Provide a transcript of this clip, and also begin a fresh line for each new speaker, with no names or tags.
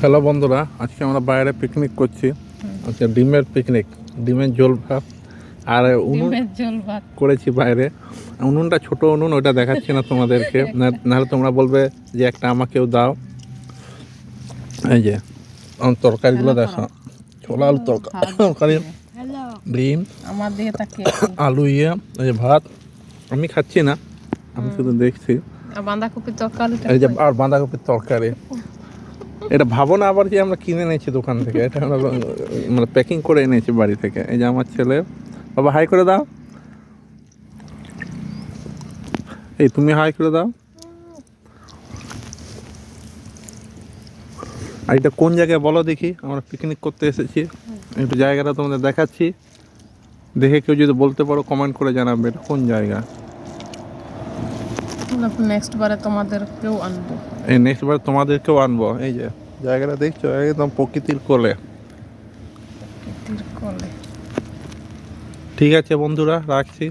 Hello বন্ধুরা, আজকে আমরা বাইরে পিকনিক করছি। আজকে ডিমের পিকনিক, ডিমের ঝোল ভাত আর উনুন করেছি বাইরে। উনুনটা ছোট উনুন, ওইটা দেখাচ্ছি না তোমাদেরকে, নাহলে তোমরা বলবে যে একটা আমাকেও দাও। এই যে তরকারিগুলো দেখো, ছোলা আলু তরকারি, ডিম, আলু, এই যে ভাত। আমি খাচ্ছি না, আমি শুধু দেখছি।
বাঁধাকপির তরকারি,
এই যে আর বাঁধাকপির তরকারি। এটা ভাবো না আবার যে আমরা কিনে এনেছি দোকান থেকে, এটা আমরা মানে প্যাকিং করে এনেছি বাড়ি থেকে। এই যে আমার ছেলে, বাবা হাই করে দাও, এই তুমি হাই করে দাও। আর এটা কোন জায়গায় বলো দেখি, আমরা পিকনিক করতে এসেছি, একটু জায়গাটা তোমাদের দেখাচ্ছি, দেখে কেউ যদি বলতে পারো কমেন্ট করে জানাবে এটা কোন জায়গা।
নেক্সট বারে তোমাদেরকেও আনবো।
এই নেক্সট বার তোমাদেরকেও আনবো। এই যে জায়গাটা দেখছো, একদম প্রকৃতির কোলে। ঠিক আছে বন্ধুরা, রাখছি।